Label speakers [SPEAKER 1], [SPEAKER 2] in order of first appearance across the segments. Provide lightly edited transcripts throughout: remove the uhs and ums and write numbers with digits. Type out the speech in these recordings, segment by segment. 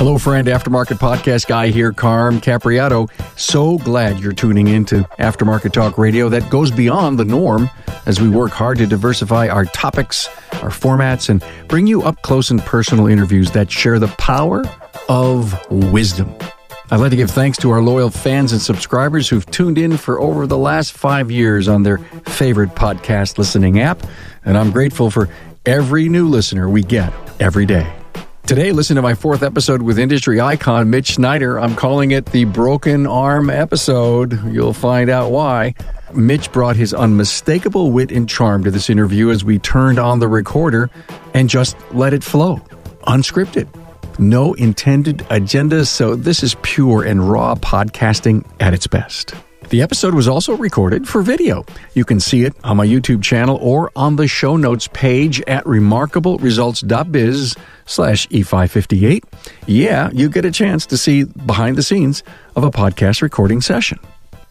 [SPEAKER 1] Hello, friend. Aftermarket Podcast guy here, Carm Capriato. So glad you're tuning into Aftermarket Talk Radio that goes beyond the norm as we work hard to diversify our topics, our formats, and bring you up close and personal interviews that share the power of wisdom. I'd like to give thanks to our loyal fans and subscribers who've tuned in for over the last 5 years on their favorite podcast listening app, and I'm grateful for every new listener we get every day. Today, listen to my 4th episode with industry icon Mitch Schneider. I'm calling it the Broken Arm episode. You'll find out why. Mitch brought his unmistakable wit and charm to this interview as we turned on the recorder and just let it flow. Unscripted. No intended agenda, so this is pure and raw podcasting at its best. The episode was also recorded for video. You can see it on my YouTube channel or on the show notes page at remarkableresults.biz/E558. Yeah, you get a chance to see behind the scenes of a podcast recording session.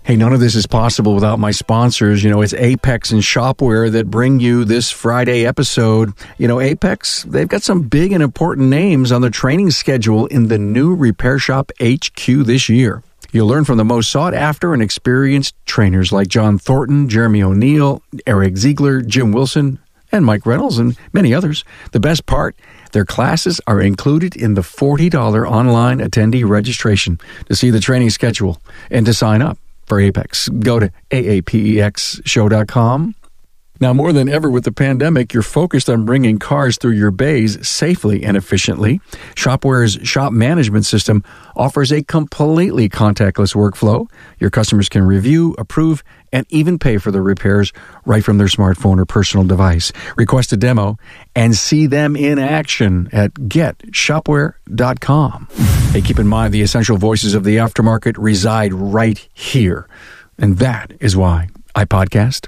[SPEAKER 1] Hey, none of this is possible without my sponsors. It's Apex and Shopware that bring you this Friday episode. Apex, they've got some big and important names on the training schedule in the new Repair Shop HQ this year. You'll learn from the most sought-after and experienced trainers like John Thornton, Jeremy O'Neill, Eric Ziegler, Jim Wilson, and Mike Reynolds, and many others. The best part, their classes are included in the $40 online attendee registration. To see the training schedule and to sign up for Apex, go to aapexshow.com. Now, more than ever with the pandemic, you're focused on bringing cars through your bays safely and efficiently. Shopware's shop management system offers a completely contactless workflow. Your customers can review, approve, and even pay for their repairs right from their smartphone or personal device. Request a demo and see them in action at getshopware.com. Hey, keep in mind the essential voices of the aftermarket reside right here. And that is why I podcast.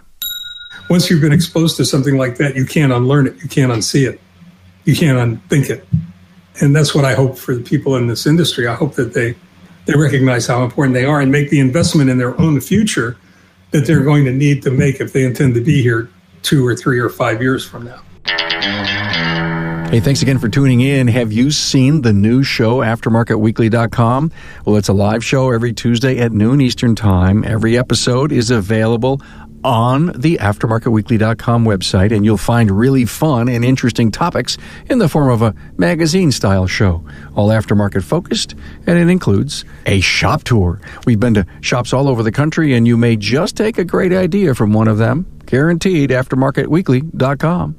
[SPEAKER 2] Once you've been exposed to something like that, you can't unlearn it. You can't unsee it. You can't unthink it. And that's what I hope for the people in this industry. I hope that they recognize how important they are and make the investment in their own future that they're going to need to make if they intend to be here 2 or 3 or 5 years from now.
[SPEAKER 1] Hey, thanks again for tuning in. Have you seen the new show, AftermarketWeekly.com? Well, it's a live show every Tuesday at noon Eastern Time. Every episode is available on the AftermarketWeekly.com website, and you'll find really fun and interesting topics in the form of a magazine-style show, all aftermarket focused, and it includes a shop tour. We've been to shops all over the country, and you may just take a great idea from one of them. Guaranteed, AftermarketWeekly.com.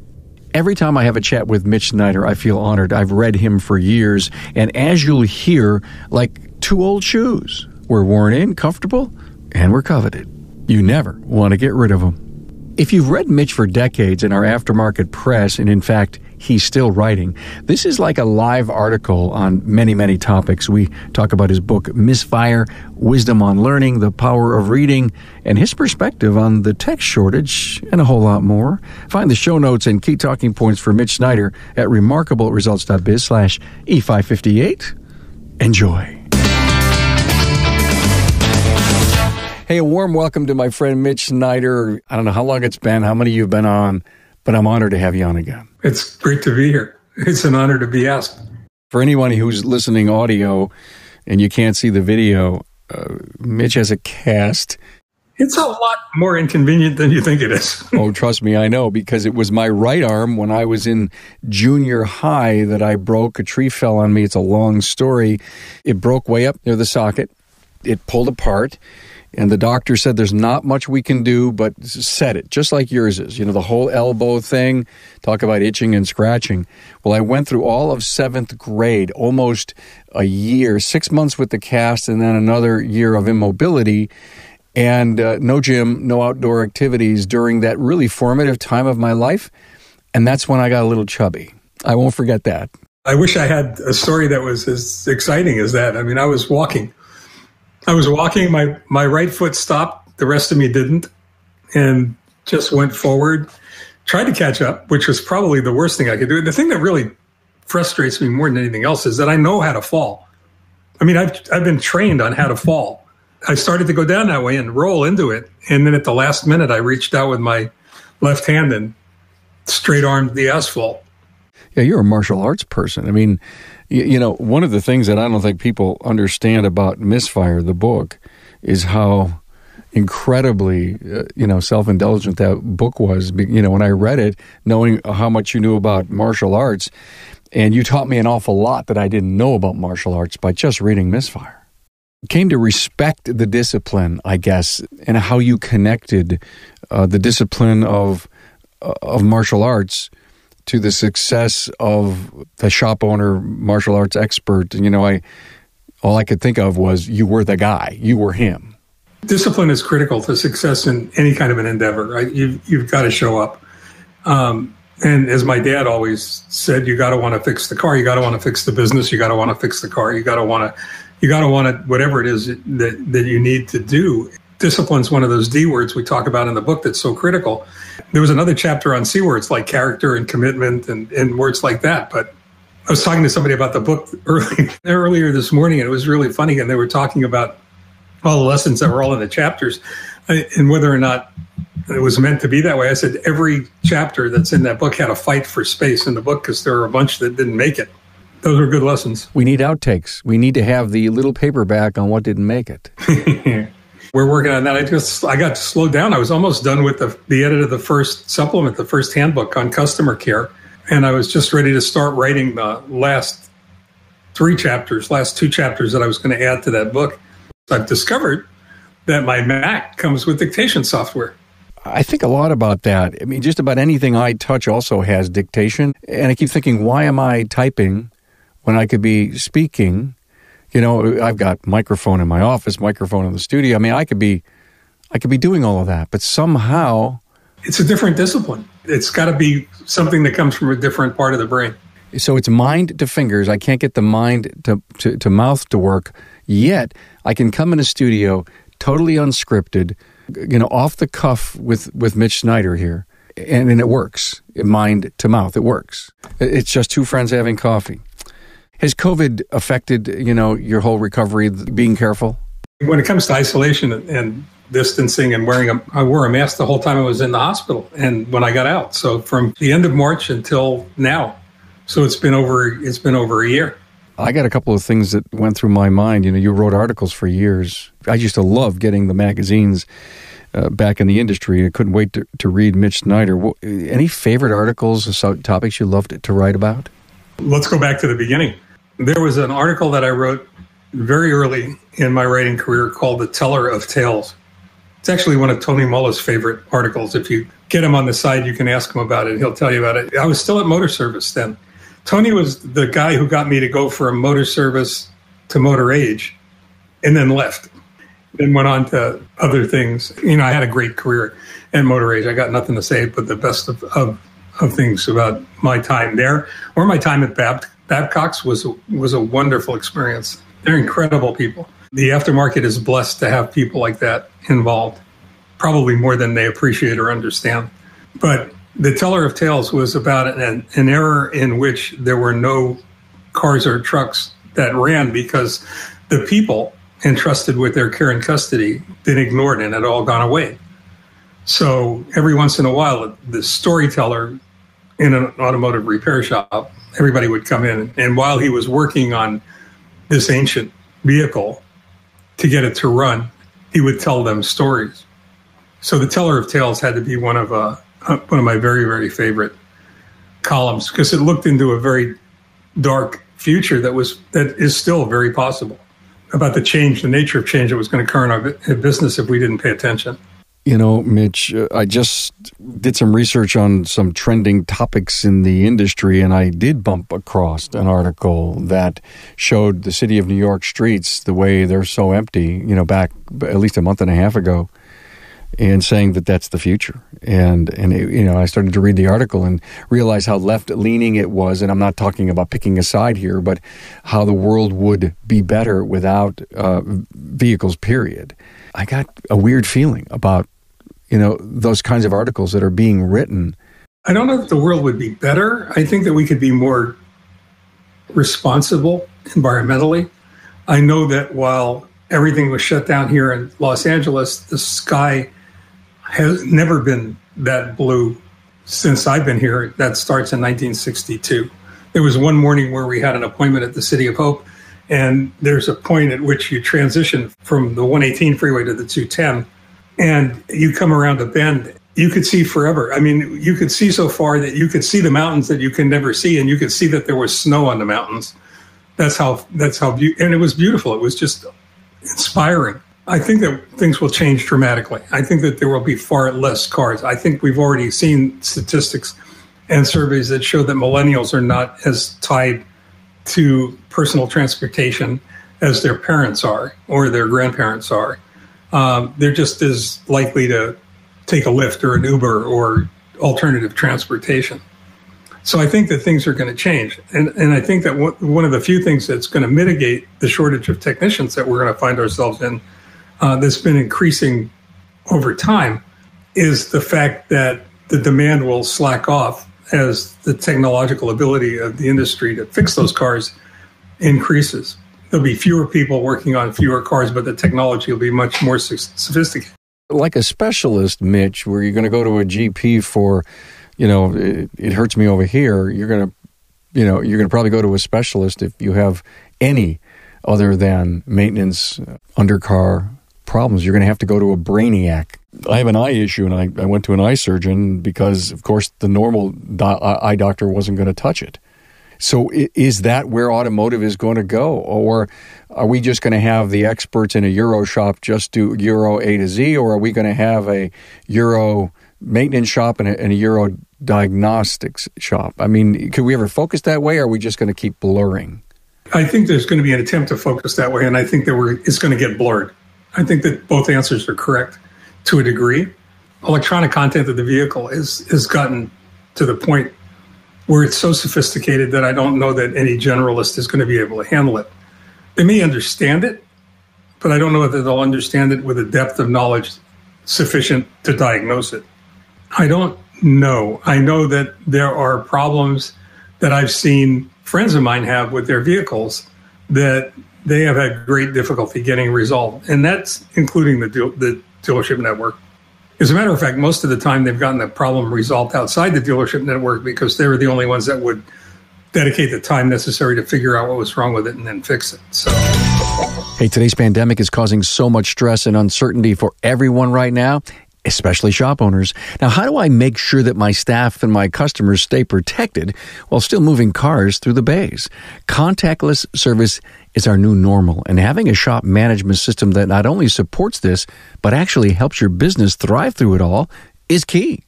[SPEAKER 1] Every time I have a chat with Mitch Schneider, I feel honored. I've read him for years, and as you'll hear, like 2 old shoes, we're worn in, comfortable, and we're coveted. You never want to get rid of them. If you've read Mitch for decades in our aftermarket press, and in fact, he's still writing, this is like a live article on many, many topics. We talk about his book, Misfire, Wisdom on Learning, The Power of Reading, and his perspective on the tech shortage, and a whole lot more. Find the show notes and key talking points for Mitch Schneider at remarkableresults.biz/E558. Enjoy. Hey, a warm welcome to my friend Mitch Schneider. I don't know how long it's been, how many you've been on, but I'm honored to have you on again.
[SPEAKER 2] It's great to be here. It's an honor to be asked.
[SPEAKER 1] For anyone who's listening audio and you can't see the video, Mitch has a cast.
[SPEAKER 2] It's a lot more inconvenient than you think it is.
[SPEAKER 1] Oh, trust me, I know, because it was my right arm when I was in junior high that I broke. A tree fell on me. It's a long story. It broke way up near the socket. It pulled apart. And the doctor said there's not much we can do but set it, just like yours is. The whole elbow thing, talk about itching and scratching. Well, I went through all of 7th grade, almost a year, 6 months with the cast, and then another year of immobility, and no gym, no outdoor activities during that really formative time of my life. And that's when I got a little chubby. I won't forget that.
[SPEAKER 2] I wish I had a story that was as exciting as that. I mean, I was walking, my right foot stopped, the rest of me didn't, and just went forward, tried to catch up, which was probably the worst thing I could do. The thing that really frustrates me more than anything else is that I know how to fall. I mean, I've been trained on how to fall. I started to go down that way and roll into it, and then at the last minute, I reached out with my left hand and straight armed the asphalt.
[SPEAKER 1] Yeah, you're a martial arts person. I mean, one of the things that I don't think people understand about Misfire, the book, is how incredibly, self-indulgent that book was. When I read it, knowing how much you knew about martial arts, and you taught me an awful lot that I didn't know about martial arts by just reading Misfire. Came to respect the discipline, I guess, and how you connected the discipline of martial arts to the success of the shop owner, martial arts expert. All I could think of was you were the guy, you were him.
[SPEAKER 2] Discipline is critical to success in any kind of an endeavor, right? You've got to show up. And as my dad always said, you got to want to fix the car, you got to want to fix the business, you got to want to fix the car, you got to want to whatever it is that you need to do. Discipline's one of those D words we talk about in the book that's so critical. There was another chapter on C words like character and commitment and words like that. But I was talking to somebody about the book earlier this morning, and it was really funny. And they were talking about all the lessons that were all in the chapters and whether or not it was meant to be that way. I said every chapter that's in that book had a fight for space in the book because there were a bunch that didn't make it. Those were good lessons.
[SPEAKER 1] We need outtakes. We need to have the little paperback on what didn't make it.
[SPEAKER 2] We're working on that. I got slowed down. I was almost done with the edit of the first supplement, the first handbook on customer care. And I was just ready to start writing the last two chapters that I was going to add to that book. I've discovered that my Mac comes with dictation software.
[SPEAKER 1] I think a lot about that. I mean, just about anything I touch also has dictation. And I keep thinking, why am I typing when I could be speaking? I've got microphone in my office, microphone in the studio. I mean, I could be doing all of that, but somehow
[SPEAKER 2] it's a different discipline. It's got to be something that comes from a different part of the brain.
[SPEAKER 1] So it's mind to fingers. I can't get the mind to mouth to work, yet I can come in a studio totally unscripted, off the cuff with Mitch Schneider here, and it works. Mind to mouth, it works. It's just two friends having coffee. Has COVID affected, your whole recovery, being careful?
[SPEAKER 2] When it comes to isolation and distancing and I wore a mask the whole time I was in the hospital and when I got out. So from the end of March until now. So it's been over a year.
[SPEAKER 1] I got a couple of things that went through my mind. You wrote articles for years. I used to love getting the magazines back in the industry. I couldn't wait to read Mitch Schneider. Any favorite articles or topics you loved to write about?
[SPEAKER 2] Let's go back to the beginning. There was an article that I wrote very early in my writing career called The Teller of Tales. It's actually one of Tony Muller's favorite articles. If you get him on the side, you can ask him about it. He'll tell you about it. I was still at Motor Service then. Tony was the guy who got me to go from Motor Service to Motor Age and then left. Then went on to other things. I had a great career at Motor Age. I got nothing to say but the best of things about my time there or my time at Babcock's was a wonderful experience. They're incredible people. The aftermarket is blessed to have people like that involved, probably more than they appreciate or understand. But The Teller of Tales was about an era in which there were no cars or trucks that ran because the people entrusted with their care and custody been ignored and had all gone away. So every once in a while, the storyteller in an automotive repair shop, everybody would come in, and while he was working on this ancient vehicle to get it to run, he would tell them stories. So The Teller of Tales had to be one of my very, very favorite columns because it looked into a very dark future that is still very possible about the nature of change that was going to occur in our business if we didn't pay attention.
[SPEAKER 1] Mitch, I just did some research on some trending topics in the industry, and I did bump across an article that showed the city of New York streets the way they're so empty, back at least a month and a half ago, and saying that that's the future. And I started to read the article and realize how left-leaning it was, and I'm not talking about picking a side here, but how the world would be better without vehicles, period. I got a weird feeling about those kinds of articles that are being written.
[SPEAKER 2] I don't know if the world would be better. I think that we could be more responsible environmentally. I know that while everything was shut down here in Los Angeles, the sky has never been that blue since I've been here. That starts in 1962. There was one morning where we had an appointment at the City of Hope, and there's a point at which you transition from the 118 freeway to the 210, and you come around a bend. You could see forever. I mean, you could see so far that you could see the mountains that you can never see, and you could see that there was snow on the mountains. That's how and it was beautiful. It was just inspiring. I think that things will change dramatically. I think that there will be far less cars. I think we've already seen statistics and surveys that show that millennials are not as tied to personal transportation as their parents are or their grandparents are. They're just as likely to take a Lyft or an Uber or alternative transportation. So I think that things are going to change. And I think that one of the few things that's going to mitigate the shortage of technicians that we're going to find ourselves in that's been increasing over time is the fact that the demand will slack off as the technological ability of the industry to fix those cars increases. There'll be fewer people working on fewer cars, but the technology will be much more sophisticated.
[SPEAKER 1] Like a specialist, Mitch, where you're going to go to a GP for, it hurts me over here. You're going to probably go to a specialist if you have any other than maintenance undercar problems. You're going to have to go to a brainiac. I have an eye issue, and I went to an eye surgeon because, of course, the normal eye doctor wasn't going to touch it. So is that where automotive is going to go? Or are we just going to have the experts in a Euro shop just do Euro A to Z? Or are we going to have a Euro maintenance shop and a Euro diagnostics shop? I mean, could we ever focus that way, or are we just going to keep blurring?
[SPEAKER 2] I think there's going to be an attempt to focus that way, and I think that it's going to get blurred. I think that both answers are correct to a degree. Electronic content of the vehicle has gotten to the point where it's so sophisticated that I don't know that any generalist is going to be able to handle it. They may understand it, but I don't know whether they'll understand it with a depth of knowledge sufficient to diagnose it. I don't know. I know that there are problems that I've seen friends of mine have with their vehicles that they have had great difficulty getting resolved, and that's including the dealership network. As a matter of fact, most of the time they've gotten the problem resolved outside the dealership network because they were the only ones that would dedicate the time necessary to figure out what was wrong with it and then fix it. So,
[SPEAKER 1] hey, today's pandemic is causing so much stress and uncertainty for everyone right now, especially shop owners. Now, how do I make sure that my staff and my customers stay protected while still moving cars through the bays? Contactless service is our new normal, and having a shop management system that not only supports this, but actually helps your business thrive through it all is key.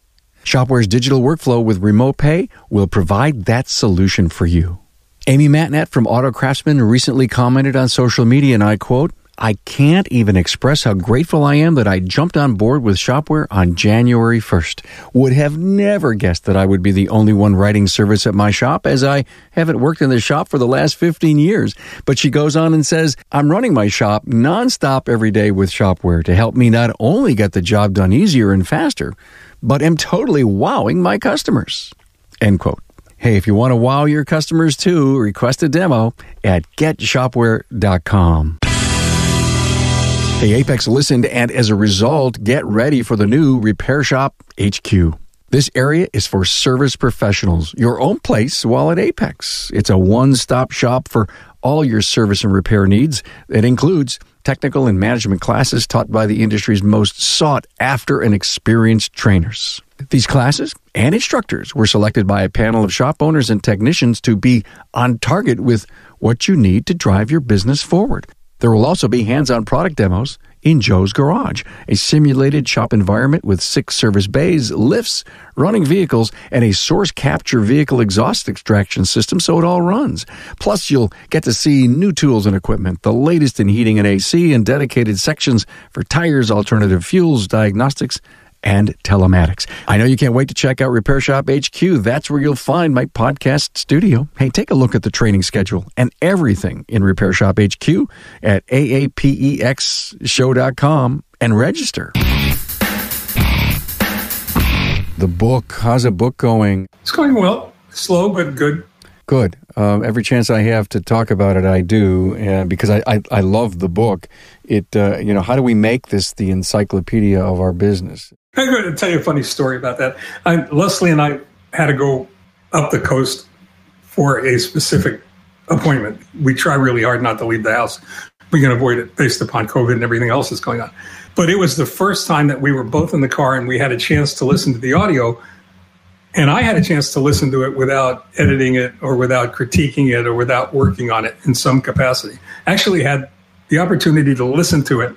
[SPEAKER 1] Shopware's digital workflow with Remote Pay will provide that solution for you. Amy Matnett from Auto Craftsman recently commented on social media, and I quote, "I can't even express how grateful I am that I jumped on board with Shopware on January 1st. Would have never guessed that I would be the only one writing service at my shop, as I haven't worked in the shop for the last 15 years. But she goes on and says, "I'm running my shop nonstop every day with Shopware to help me not only get the job done easier and faster, but am totally wowing my customers." End quote. Hey, if you want to wow your customers too, request a demo at getshopware.com. Hey, Apex listened, and as a result, get ready for the new Repair Shop HQ. This area is for service professionals, your own place while at Apex. It's a one-stop shop for all your service and repair needs. It includes technical and management classes taught by the industry's most sought-after and experienced trainers. These classes and instructors were selected by a panel of shop owners and technicians to be on target with what you need to drive your business forward. There will also be hands-on product demos in Joe's Garage, a simulated shop environment with 6 service bays, lifts, running vehicles, and a source capture vehicle exhaust extraction system so it all runs. Plus, you'll get to see new tools and equipment, the latest in heating and AC, and dedicated sections for tires, alternative fuels, diagnostics, and telematics. I know you can't wait to check out Repair Shop HQ. That's where you'll find my podcast studio. Hey, take a look at the training schedule and everything in Repair Shop HQ at aapexshow.com and register. The book, how's the book going?
[SPEAKER 2] It's going well. Slow, but good.
[SPEAKER 1] Good. Every chance I have to talk about it, I do, because I love the book. How do we make this the encyclopedia of our business?
[SPEAKER 2] I'm going to tell you a funny story about that. Leslie and I had to go up the coast for a specific appointment. We try really hard not to leave the house. We can avoid it based upon COVID and everything else that's going on. But it was the first time that we were both in the car and we had a chance to listen to the audio. And I had a chance to listen to it without editing it or without critiquing it or without working on it in some capacity. Actually had the opportunity to listen to it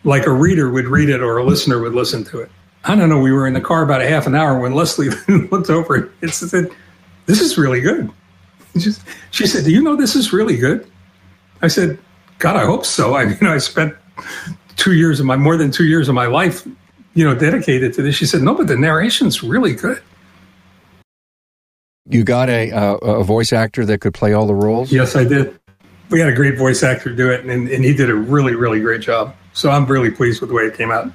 [SPEAKER 2] like a reader would read it or a listener would listen to it. I don't know, we were in the car about a half an hour when Leslie looked over it and said, "This is really good." She said, "Do you know this is really good?" I said, "God, I hope so." I spent more than 2 years of my life, dedicated to this. She said, "No, but the narration's really good."
[SPEAKER 1] You got a voice actor that could play all the roles?
[SPEAKER 2] Yes, I did. We had a great voice actor do it, and he did a really, really great job. So I'm really pleased with the way it came out.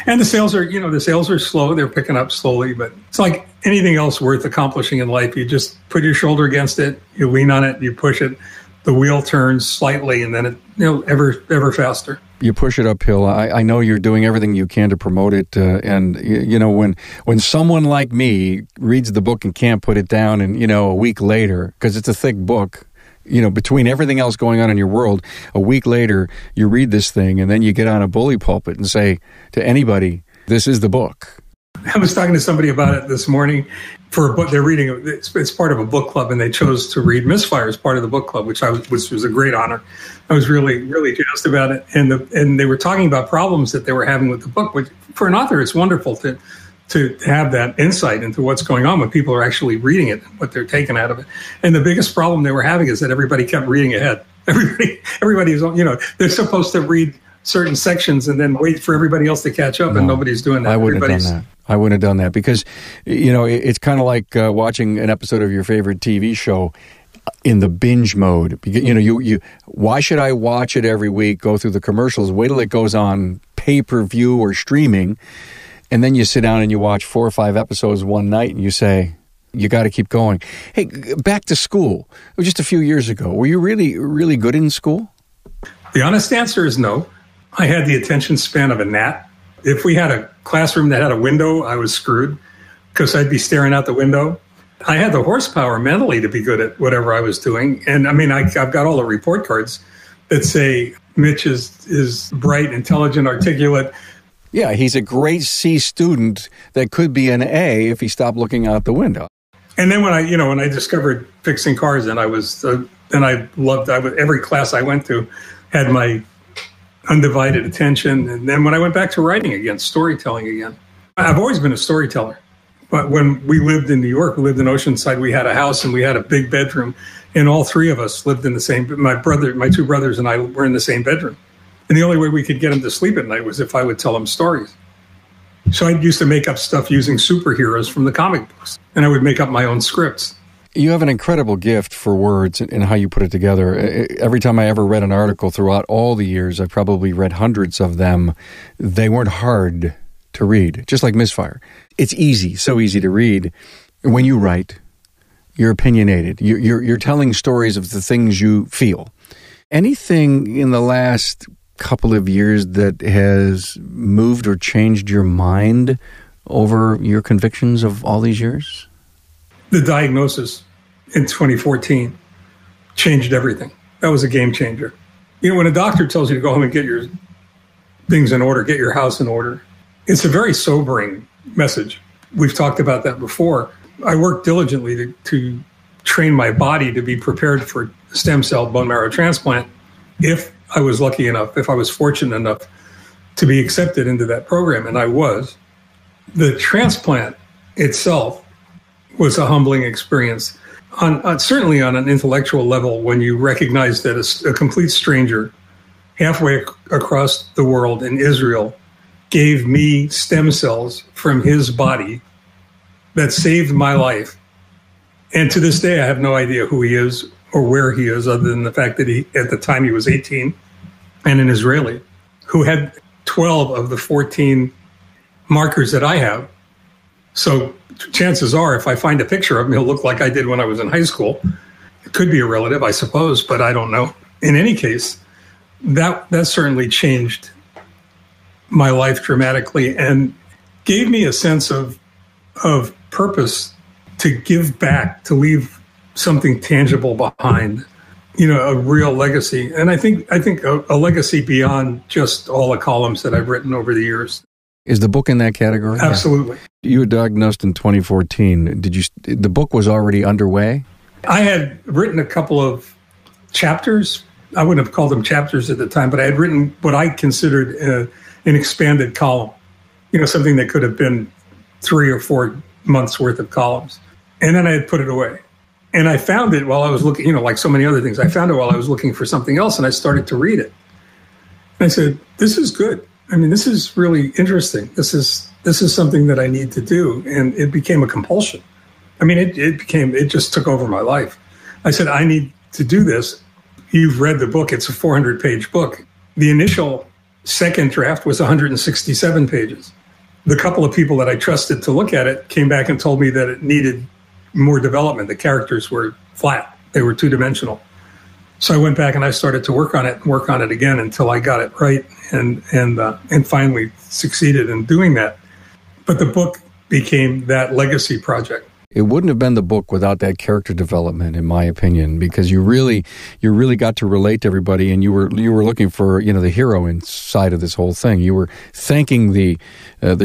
[SPEAKER 2] And the sales are slow. They're picking up slowly, but it's like anything else worth accomplishing in life. You just put your shoulder against it, you lean on it, you push it, the wheel turns slightly, and then it, ever faster.
[SPEAKER 1] You push it uphill. I know you're doing everything you can to promote it. And when someone like me reads the book and can't put it down, and a week later, because it's a thick book, between everything else going on in your world, a week later, you read this thing and then you get on a bully pulpit and say to anybody, "This is the book."
[SPEAKER 2] I was talking to somebody about it this morning for a book they're reading. It's part of a book club, and they chose to read Misfire as part of the book club, which was a great honor. I was really, really jazzed about it. And they were talking about problems that they were having with the book, which for an author, it's wonderful to have that insight into what's going on when people are actually reading it, what they're taking out of it. And the biggest problem they were having is that everybody kept reading ahead. Everybody is, they're supposed to read certain sections and then wait for everybody else to catch up, and nobody's doing that.
[SPEAKER 1] I wouldn't have done that because, it's kind of like watching an episode of your favorite TV show in the binge mode. Why should I watch it every week, go through the commercials, wait till it goes on pay-per-view or streaming, and then you sit down and you watch 4 or 5 episodes one night and you say, you got to keep going. Hey, back to school. It was just a few years ago. Were you really, really good in school?
[SPEAKER 2] The honest answer is no. I had the attention span of a gnat. If we had a classroom that had a window, I was screwed because I'd be staring out the window. I had the horsepower mentally to be good at whatever I was doing. And I've got all the report cards that say Mitch is bright, intelligent, articulate.
[SPEAKER 1] Yeah, he's a great C student that could be an A if he stopped looking out the window.
[SPEAKER 2] And then when I discovered fixing cars, and every class I went to had my undivided attention. And then when I went back to writing again, storytelling again, I've always been a storyteller. But when we lived in New York, we lived in Oceanside, we had a house and we had a big bedroom, and all three of us lived in the same. My 2 brothers and I were in the same bedroom. And the only way we could get them to sleep at night was if I would tell them stories. So I used to make up stuff using superheroes from the comic books, and I would make up my own scripts.
[SPEAKER 1] You have an incredible gift for words and how you put it together. Every time I ever read an article throughout all the years, I probably read hundreds of them, they weren't hard to read, just like Misfire. It's easy, so easy to read. When you write, you're opinionated. You're telling stories of the things you feel. Anything in the last couple of years that has moved or changed your mind over your convictions of all these years?
[SPEAKER 2] The diagnosis in 2014 changed everything. That was a game changer. When a doctor tells you to go home and get your things in order, get your house in order, it's a very sobering message. We've talked about that before. I worked diligently to train my body to be prepared for stem cell bone marrow transplant if I was lucky enough, if I was fortunate enough to be accepted into that program, and I was. The transplant itself was a humbling experience, certainly on an intellectual level, when you recognize that a complete stranger halfway across the world in Israel gave me stem cells from his body that saved my life. And to this day, I have no idea who he is or where he is, other than the fact that at the time he was 18 and an Israeli who had 12 of the 14 markers that I have. So chances are, if I find a picture of him, he'll look like I did when I was in high school. It could be a relative, I suppose, but I don't know. In any case, that certainly changed my life dramatically. And gave me a sense of purpose to give back, to leave something tangible behind, a real legacy. And I think a legacy beyond just all the columns that I've written over the years.
[SPEAKER 1] Is the book in that category?
[SPEAKER 2] Absolutely.
[SPEAKER 1] You were diagnosed in 2014. The book was already underway?
[SPEAKER 2] I had written a couple of chapters. I wouldn't have called them chapters at the time, but I had written what I considered an expanded column, something that could have been 3 or 4 months worth of columns. And then I had put it away. And I found it while I was looking, like so many other things, I found it while I was looking for something else, and I started to read it. And I said, this is good. I mean, this is really interesting. This is something that I need to do. And it became a compulsion. I mean, it just took over my life. I said, I need to do this. You've read the book. It's a 400-page book. The initial second draft was 167 pages. The couple of people that I trusted to look at it came back and told me that it needed more development. The characters were flat. They were two-dimensional. So I went back and I started to work on it again until I got it right and finally succeeded in doing that. But the book became that legacy project.
[SPEAKER 1] It wouldn't have been the book without that character development, in my opinion, because you really got to relate to everybody, and you were looking for the hero inside of this whole thing. You were thanking the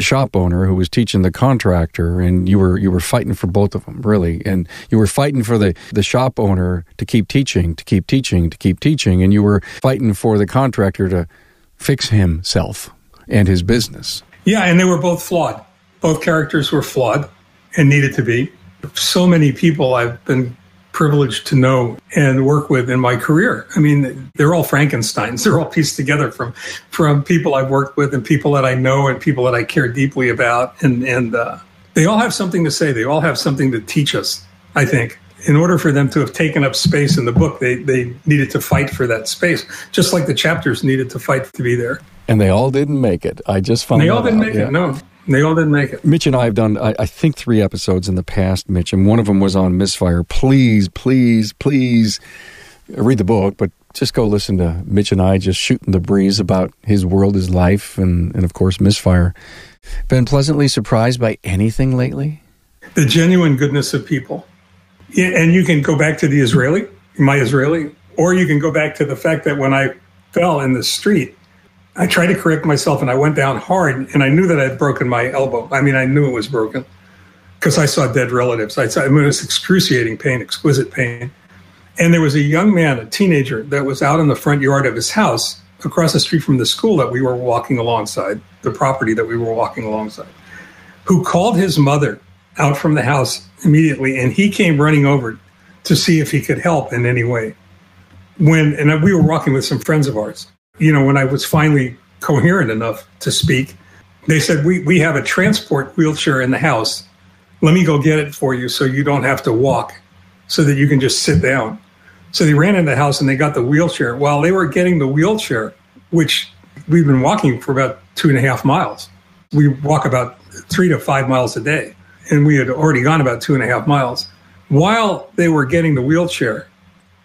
[SPEAKER 1] shop owner who was teaching the contractor, and you were fighting for both of them, really, and you were fighting for the shop owner to keep teaching, and you were fighting for the contractor to fix himself and his business.
[SPEAKER 2] Yeah, and they were both flawed. Both characters were flawed and needed to be. So many people I've been privileged to know and work with in my career. I mean, they're all Frankensteins. They're all pieced together from people I've worked with and people that I know and people that I care deeply about. And they all have something to say. They all have something to teach us, I think. In order for them to have taken up space in the book, they needed to fight for that space, just like the chapters needed to fight to be there.
[SPEAKER 1] And they all didn't make it. I just found
[SPEAKER 2] They all didn't make it, no. They all didn't make it.
[SPEAKER 1] Mitch and I have done, I think, 3 episodes in the past, Mitch, and one of them was on Misfire. Please read the book, but just go listen to Mitch and I just shooting the breeze about his world, his life, and of course, Misfire. Been pleasantly surprised by anything lately?
[SPEAKER 2] The genuine goodness of people. Yeah, and you can go back to my Israeli, or you can go back to the fact that when I fell in the street, I tried to correct myself and I went down hard and I knew that I had broken my elbow. I mean, I knew it was broken because I saw dead relatives. It was excruciating pain, exquisite pain. And there was a young man, a teenager, that was out in the front yard of his house across the street from the school that we were walking alongside, the property that we were walking alongside, who called his mother out from the house immediately. And he came running over to see if he could help in any way. And we were walking with some friends of ours. When I was finally coherent enough to speak, they said, we have a transport wheelchair in the house. Let me go get it for you so you don't have to walk, so that you can just sit down. So they ran into the house and they got the wheelchair. While they were getting the wheelchair, which we've been walking for about 2.5 miles. We walk about 3 to 5 miles a day. And we had already gone about 2.5 miles. While they were getting the wheelchair,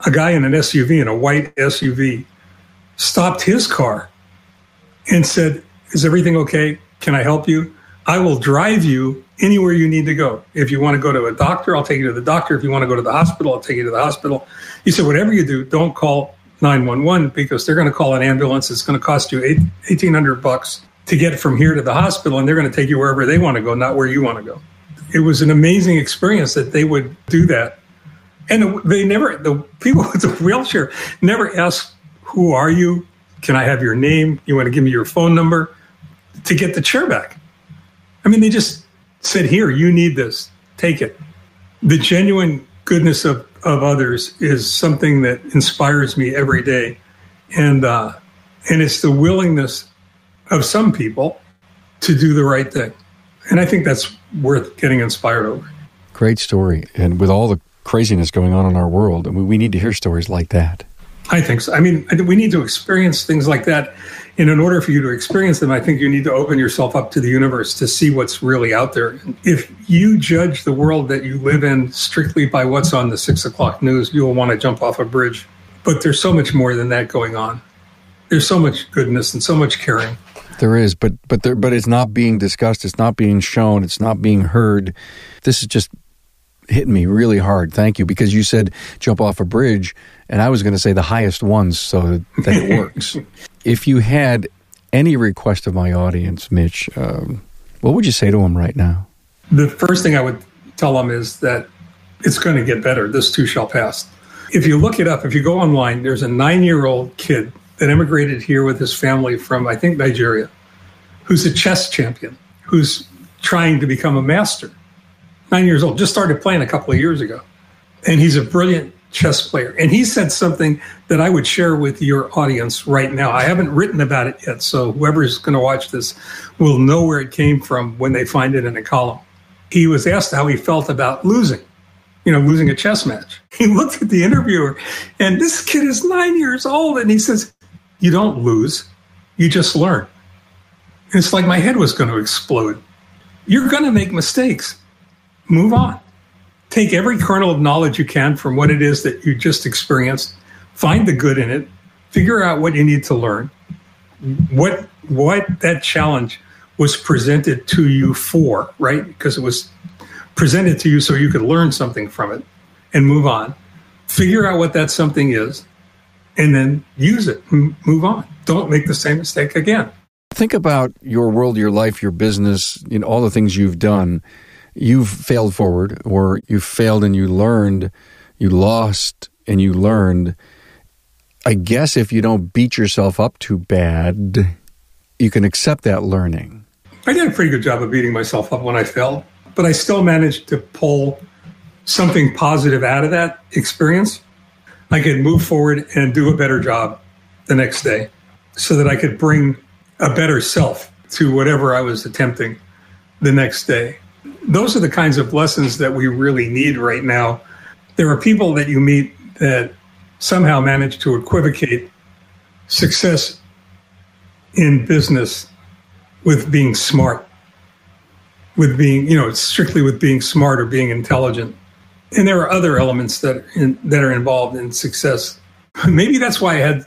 [SPEAKER 2] a guy in an SUV, in a white SUV, stopped his car and said, "Is everything okay? Can I help you? I will drive you anywhere you need to go. If you want to go to a doctor, I'll take you to the doctor. If you want to go to the hospital, I'll take you to the hospital." He said, "Whatever you do, don't call 911 because they're going to call an ambulance. It's going to cost you $1,800 to get from here to the hospital, and they're going to take you wherever they want to go, not where you want to go." It was an amazing experience that they would do that. And the people with the wheelchair never asked, "Who are you? Can I have your name? You want to give me your phone number?" to get the chair back. I mean, they just said, "Here, you need this. Take it." The genuine goodness of others is something that inspires me every day. And it's the willingness of some people to do the right thing. And I think that's worth getting inspired over.
[SPEAKER 1] Great story. And with all the craziness going on in our world, we need to hear stories like that.
[SPEAKER 2] I think so. I mean, we need to experience things like that. And in order for you to experience them, I think you need to open yourself up to the universe to see what's really out there. If you judge the world that you live in strictly by what's on the 6 o'clock news, you will want to jump off a bridge. But there's so much more than that going on. There's so much goodness and so much caring.
[SPEAKER 1] There is, but it's not being discussed. It's not being shown. It's not being heard. This is just hitting me really hard. Thank you, because you said jump off a bridge, and I was going to say the highest ones so that it works. If you had any request of my audience, Mitch, what would you say to them right now?
[SPEAKER 2] The first thing I would tell them is that it's going to get better. This too shall pass. If you look it up, if you go online, there's a 9-year-old kid that immigrated here with his family from, I think, Nigeria, who's a chess champion, who's trying to become a master. 9 years old, just started playing a couple of years ago. And he's a brilliant chess player. And he said something that I would share with your audience right now. I haven't written about it yet, so whoever's going to watch this will know where it came from when they find it in a column. He was asked how he felt about losing a chess match. He looked at the interviewer, and this kid is 9 years old, and he says, "You don't lose, you just learn." And it's like my head was going to explode. You're going to make mistakes. Move on. Take every kernel of knowledge you can from what it is that you just experienced. Find the good in it. Figure out what you need to learn. What that challenge was presented to you for, right? Because it was presented to you so you could learn something from it and move on. Figure out what that something is and then use it. Move on. Don't make the same mistake again.
[SPEAKER 1] Think about your world, your life, your business, all the things you've done. You've failed forward, or you failed and you learned, you lost and you learned. I guess if you don't beat yourself up too bad, you can accept that learning.
[SPEAKER 2] I did a pretty good job of beating myself up when I failed, but I still managed to pull something positive out of that experience. I could move forward and do a better job the next day so that I could bring a better self to whatever I was attempting the next day. Those are the kinds of lessons that we really need right now. There are people that you meet that somehow manage to equivocate success in business with being smart, with being, strictly with being smart or being intelligent. And there are other elements that are involved in success. Maybe that's why I had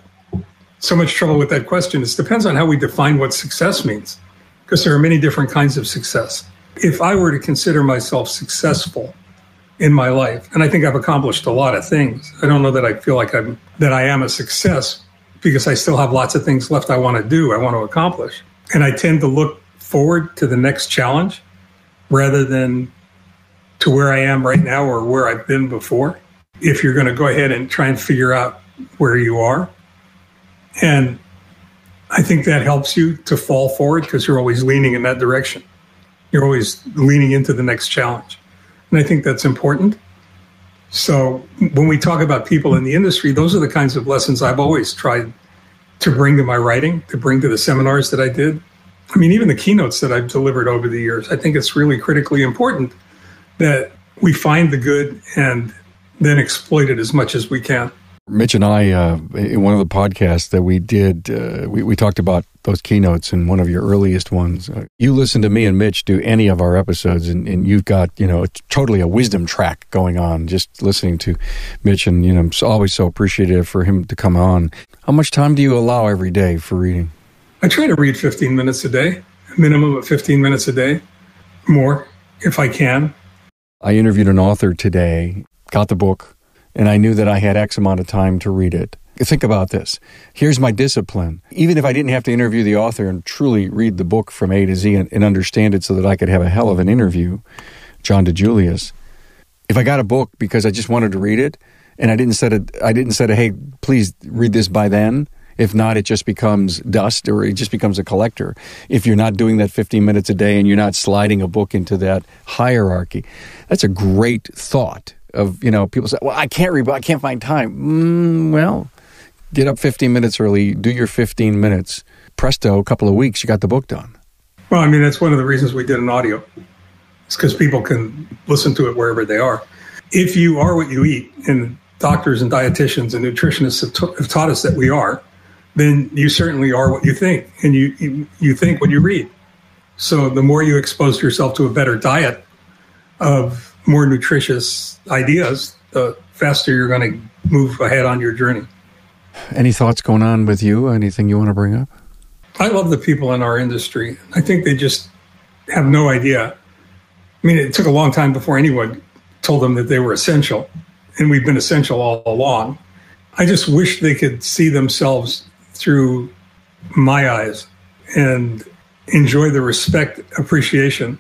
[SPEAKER 2] so much trouble with that question. It depends on how we define what success means, because there are many different kinds of success. If I were to consider myself successful in my life, and I think I've accomplished a lot of things, I don't know that I feel like I am a success, because I still have lots of things left I want to do, I want to accomplish. And I tend to look forward to the next challenge rather than to where I am right now or where I've been before. If you're going to go ahead and try and figure out where you are. And I think that helps you to fall forward because you're always leaning in that direction. You're always leaning into the next challenge. And I think that's important. So when we talk about people in the industry, those are the kinds of lessons I've always tried to bring to my writing, to bring to the seminars that I did. I mean, even the keynotes that I've delivered over the years, I think it's really critically important that we find the good and then exploit it as much as we can.
[SPEAKER 1] Mitch and I, in one of the podcasts that we did, we talked about those keynotes in one of your earliest ones. You listen to me and Mitch do any of our episodes, and you've got, it's totally a wisdom track going on just listening to Mitch, and, I'm always so appreciative for him to come on. How much time do you allow every day for reading?
[SPEAKER 2] I try to read 15 minutes a day, a minimum of 15 minutes a day, more if I can.
[SPEAKER 1] I interviewed an author today, got the book, and I knew that I had X amount of time to read it. Think about this. Here's my discipline. Even if I didn't have to interview the author and truly read the book from A to Z and understand it so that I could have a hell of an interview, John DeJulius, if I got a book because I just wanted to read it, and I didn't set a, hey, please read this by then. If not, it just becomes dust, or it just becomes a collector. If you're not doing that 15 minutes a day and you're not sliding a book into that hierarchy, that's a great thought. Of, people say, well, I can't read, but I can't find time. Well, get up 15 minutes early, do your 15 minutes. Presto, a couple of weeks, you got the book done.
[SPEAKER 2] Well, I mean, that's one of the reasons we did an audio. It's because people can listen to it wherever they are. If you are what you eat, and doctors and dietitians and nutritionists have taught us that we are, then you certainly are what you think, and you think what you read. So the more you expose yourself to a better diet of more nutritious ideas, the faster you're going to move ahead on your journey.
[SPEAKER 1] Any thoughts going on with you? Anything you want to bring up?
[SPEAKER 2] I love the people in our industry. I think they just have no idea. I mean, it took a long time before anyone told them that they were essential, and we've been essential all along. I just wish they could see themselves through my eyes and enjoy the respect, appreciation,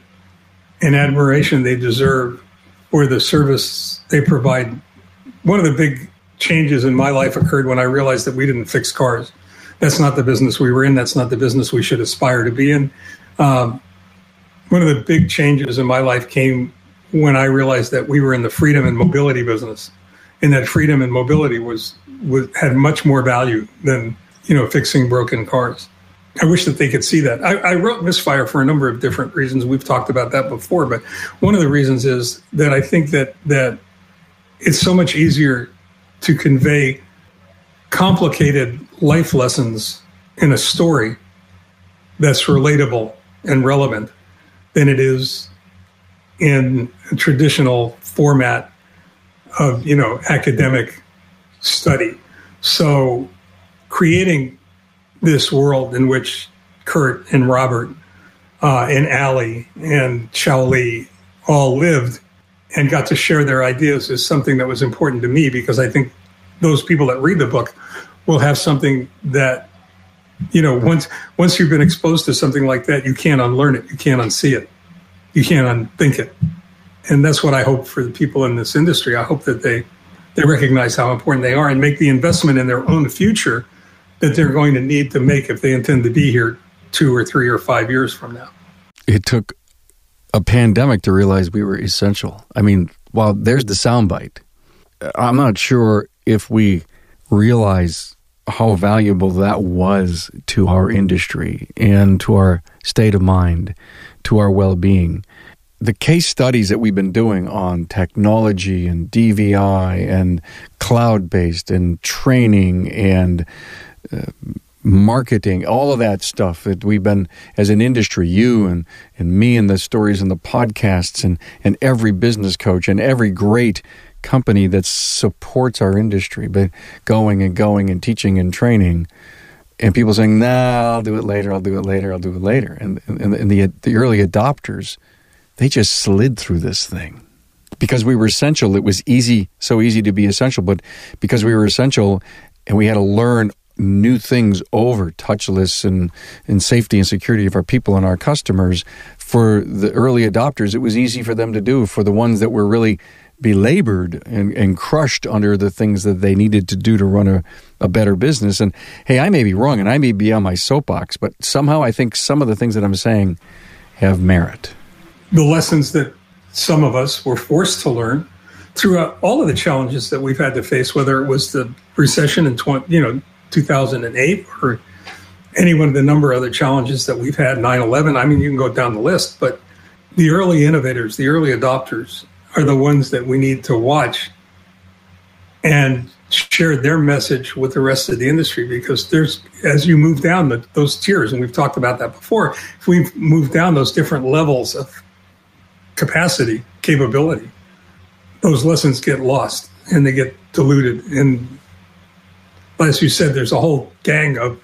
[SPEAKER 2] and admiration they deserve for the service they provide. One of the big changes in my life occurred when I realized that we didn't fix cars. That's not the business we were in. That's not the business we should aspire to be in. One of the big changes in my life came when I realized that we were in the freedom and mobility business, and that freedom and mobility had much more value than fixing broken cars. I wish that they could see that. I wrote Misfire for a number of different reasons. We've talked about that before, but one of the reasons is that I think that it's so much easier to convey complicated life lessons in a story that's relatable and relevant than it is in a traditional format of, academic study. So creating this world in which Kurt and Robert and Allie and Chao Li all lived and got to share their ideas is something that was important to me, because I think those people that read the book will have something that, once you've been exposed to something like that, you can't unlearn it. You can't unsee it. You can't unthink it. And that's what I hope for the people in this industry. I hope that they recognize how important they are and make the investment in their own future that they're going to need to make if they intend to be here 2 or 3 or 5 years from now.
[SPEAKER 1] It took a pandemic to realize we were essential. I mean, well, there's the soundbite. I'm not sure if we realize how valuable that was to our industry and to our state of mind, to our well-being. The case studies that we've been doing on technology and DVI and cloud-based and training and marketing, all of that stuff that we've been, as an industry, you and me and the stories and the podcasts and every business coach and every great company that supports our industry, but going and teaching and training, and people saying, I'll do it later. And the early adopters, they just slid through this thing. Because we were essential, it was so easy to be essential, but because we were essential and we had to learn new things over touchless and safety and security of our people and our customers, for the early adopters, it was easy for them to do. For the ones that were really belabored and crushed under the things that they needed to do to run a better business. And hey, I may be wrong and I may be on my soapbox, but somehow I think some of the things that I'm saying have merit.
[SPEAKER 2] The lessons that some of us were forced to learn throughout all of the challenges that we've had to face, whether it was the recession in 2008 or any one of the number of other challenges that we've had, 9/11. I mean, you can go down the list, but the early innovators, the early adopters are the ones that we need to watch and share their message with the rest of the industry, because as you move down those tiers, and we've talked about that before, if we move down those different levels of capacity, capability, those lessons get lost and they get diluted. And as you said, there's a whole gang of,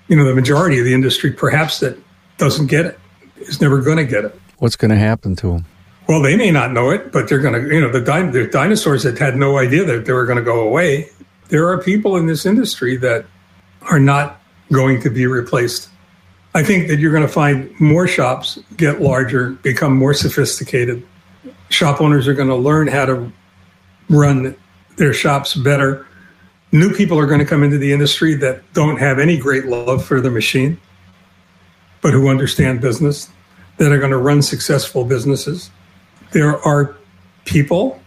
[SPEAKER 2] the majority of the industry perhaps that doesn't get it, is never going to get it.
[SPEAKER 1] What's going to happen to them?
[SPEAKER 2] Well, they may not know it, but they're going to, the dinosaurs that had no idea that they were going to go away. There are people in this industry that are not going to be replaced. I think that you're going to find more shops get larger, become more sophisticated. Shop owners are going to learn how to run their shops better. New people are going to come into the industry that don't have any great love for the machine, but who understand business, that are going to run successful businesses. There are people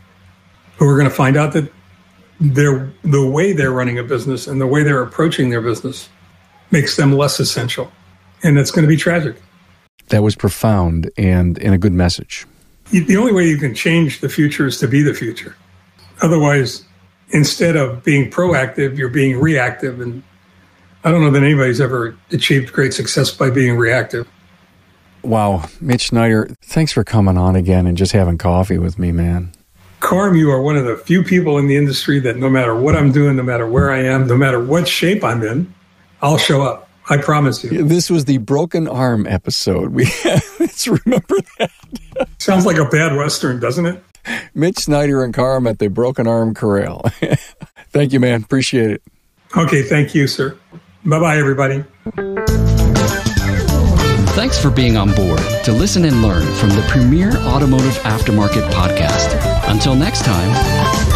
[SPEAKER 2] who are going to find out that the way they're running a business and the way they're approaching their business makes them less essential. And it's going to be tragic.
[SPEAKER 1] That was profound and a good message.
[SPEAKER 2] The only way you can change the future is to be the future. Otherwise, instead of being proactive, you're being reactive. And I don't know that anybody's ever achieved great success by being reactive.
[SPEAKER 1] Wow. Mitch Schneider, thanks for coming on again and just having coffee with me, man.
[SPEAKER 2] Carm, you are one of the few people in the industry that no matter what I'm doing, no matter where I am, no matter what shape I'm in, I'll show up. I promise you.
[SPEAKER 1] This was the broken arm episode. Let's remember that.
[SPEAKER 2] Sounds like a bad Western, doesn't it?
[SPEAKER 1] Mitch Schneider and Carm at the Broken Arm Corral. Thank you, man. Appreciate it.
[SPEAKER 2] Okay, thank you, sir. Bye-bye, everybody.
[SPEAKER 3] Thanks for being on board to listen and learn from the premier automotive aftermarket podcast. Until next time.